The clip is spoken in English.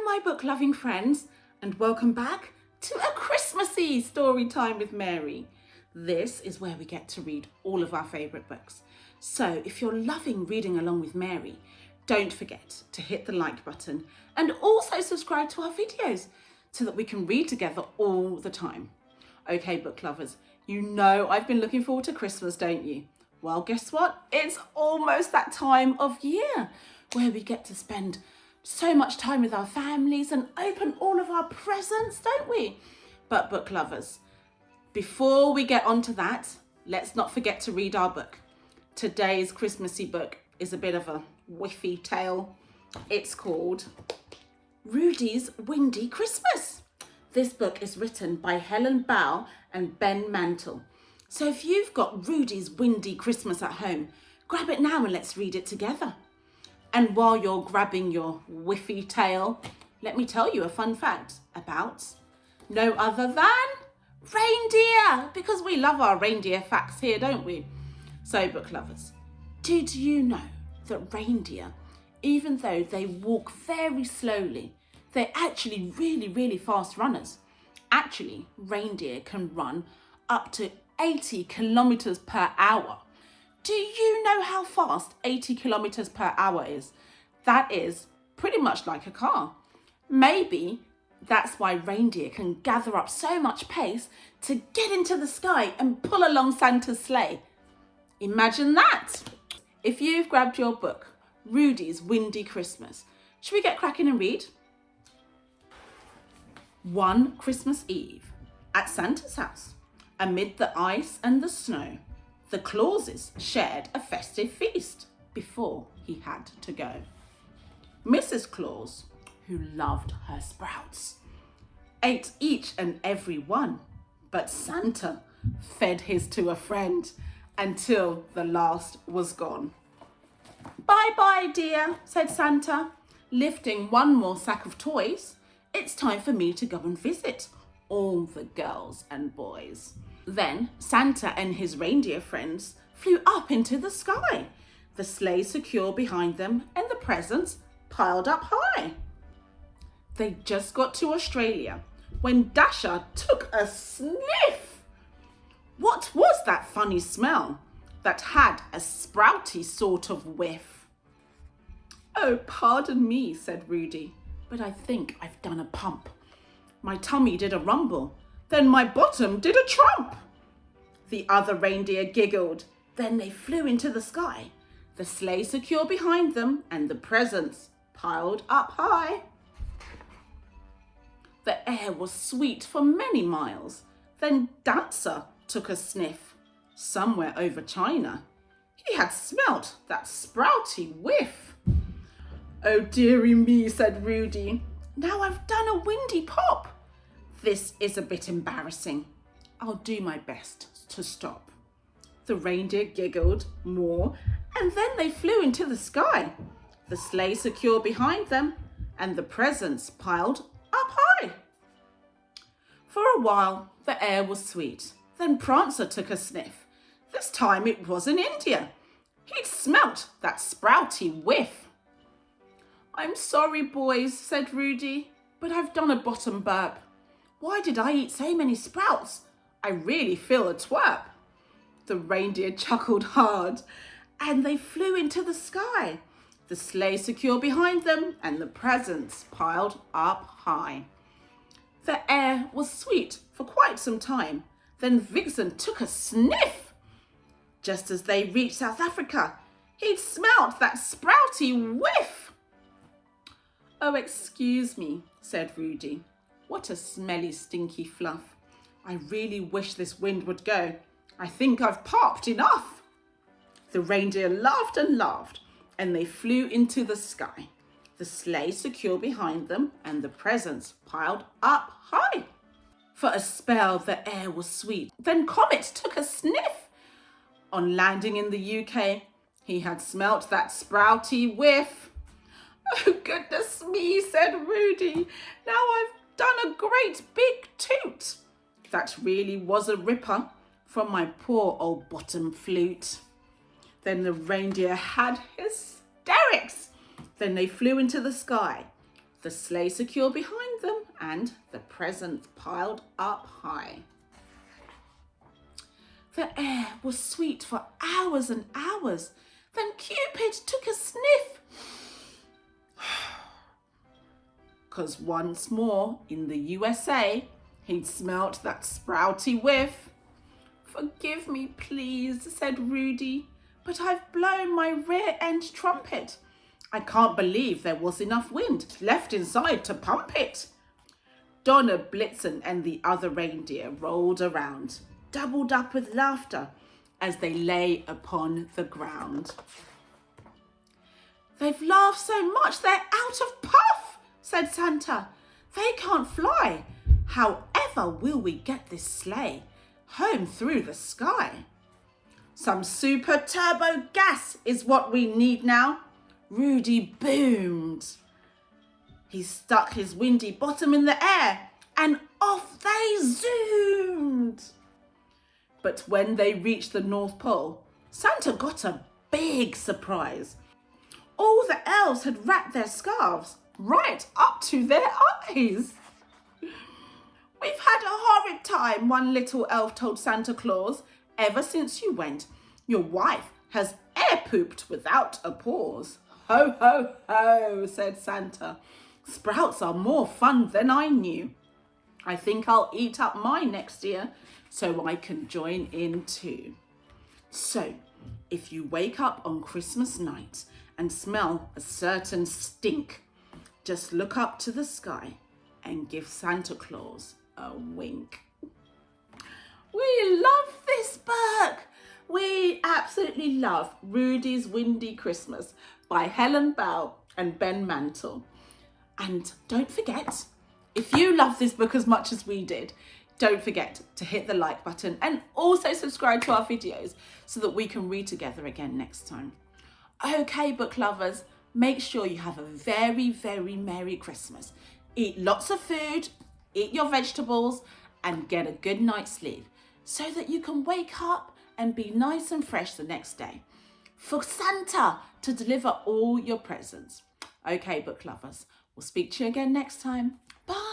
my book-loving friends, and welcome back to a Christmassy story time with Mary. This is where we get to read all of our favourite books. So if you're loving reading along with Mary, don't forget to hit the like button and also subscribe to our videos so that we can read together all the time. Okay, book lovers, you know I've been looking forward to Christmas, don't you? Well, guess what? It's almost that time of year where we get to spend so much time with our families and open all of our presents, don't we? But book lovers, before we get on to that, let's not forget to read our book. Today's Christmassy book is a bit of a whiffy tale. It's called Rudey's Windy Christmas. This book is written by Helen Bow and Ben Mantle. So if you've got Rudey's Windy Christmas at home, grab it now and let's read it together. And while you're grabbing your whiffy tale, let me tell you a fun fact about no other than reindeer, because we love our reindeer facts here, don't we? So, book lovers, did you know that reindeer, even though they walk very slowly, they're actually really fast runners? Actually, reindeer can run up to 80 kilometers per hour. Do you know how fast 80 kilometers per hour is? That is pretty much like a car. Maybe that's why reindeer can gather up so much pace to get into the sky and pull along Santa's sleigh. Imagine that! If you've grabbed your book, Rudey's Windy Christmas, should we get cracking and read? One Christmas Eve, at Santa's house, amid the ice and the snow, the Clauses shared a festive feast before he had to go. Mrs. Claus, who loved her sprouts, ate each and every one, but Santa fed his to a friend until the last was gone. Bye-bye, dear, said Santa, lifting one more sack of toys. It's time for me to go and visit all the girls and boys. Then Santa and his reindeer friends flew up into the sky, the sleigh secure behind them and the presents piled up high. They just got to Australia when Dasher took a sniff. What was that funny smell that had a sprouty sort of whiff? Oh, pardon me, said Rudey, but I think I've done a pump. My tummy did a rumble, then my bottom did a trump. The other reindeer giggled. Then they flew into the sky, the sleigh secure behind them and the presents piled up high. The air was sweet for many miles. Then Dancer took a sniff. Somewhere over China, he had smelt that sprouty whiff. Oh, dearie me, said Rudey. Now I've done a windy pop. This is a bit embarrassing. I'll do my best to stop. The reindeer giggled more, and then they flew into the sky, the sleigh secure behind them, and the presents piled up high. For a while, the air was sweet. Then Prancer took a sniff. This time it was in India. He'd smelt that sprouty whiff. I'm sorry, boys, said Rudey, but I've done a bottom burp. Why did I eat so many sprouts? I really feel a twerp. The reindeer chuckled hard, and they flew into the sky, the sleigh secure behind them, and the presents piled up high. The air was sweet for quite some time. Then Vixen took a sniff. Just as they reached South Africa, he'd smelt that sprouty whiff. Oh, excuse me, said Rudey. What a smelly, stinky fluff. I really wish this wind would go. I think I've popped enough. The reindeer laughed and laughed, and they flew into the sky, the sleigh secure behind them and the presents piled up high. For a spell, the air was sweet. Then Comet took a sniff. On landing in the UK, he had smelt that sprouty whiff. Oh, goodness me, said Rudey. Now I've done a great big toot. That really was a ripper from my poor old bottom flute. Then the reindeer had hysterics. Then they flew into the sky, the sleigh secure behind them, and the presents piled up high. The air was sweet for hours and hours. Then Cupid took a sniff. 'Cause once more in the USA, he'd smelt that sprouty whiff. "Forgive me, please," said Rudey, "but I've blown my rear end trumpet. I can't believe there was enough wind left inside to pump it." Donna, Blitzen, and the other reindeer rolled around, doubled up with laughter as they lay upon the ground. "They've laughed so much they're out of puff," said Santa. "They can't fly. However will we get this sleigh home through the sky?" "Some super turbo gas is what we need now," Rudey boomed. He stuck his windy bottom in the air and off they zoomed. But when they reached the North Pole, Santa got a big surprise. All the elves had wrapped their scarves right up to their eyes. "We've had a horrid time," one little elf told Santa Claus. "Ever since you went, your wife has air pooped without a pause." "Ho, ho, ho," said Santa. "Sprouts are more fun than I knew. I think I'll eat up mine next year so I can join in too." So, if you wake up on Christmas night and smell a certain stink, just look up to the sky and give Santa Claus a wink. We love this book. We absolutely love Rudey's Windy Christmas by Helen Bell and Ben Mantle. And don't forget, if you love this book as much as we did, don't forget to hit the like button and also subscribe to our videos so that we can read together again next time. Okay, book lovers, make sure you have a very, very Merry Christmas. Eat lots of food, eat your vegetables, and get a good night's sleep so that you can wake up and be nice and fresh the next day for Santa to deliver all your presents. Okay, book lovers, we'll speak to you again next time. Bye.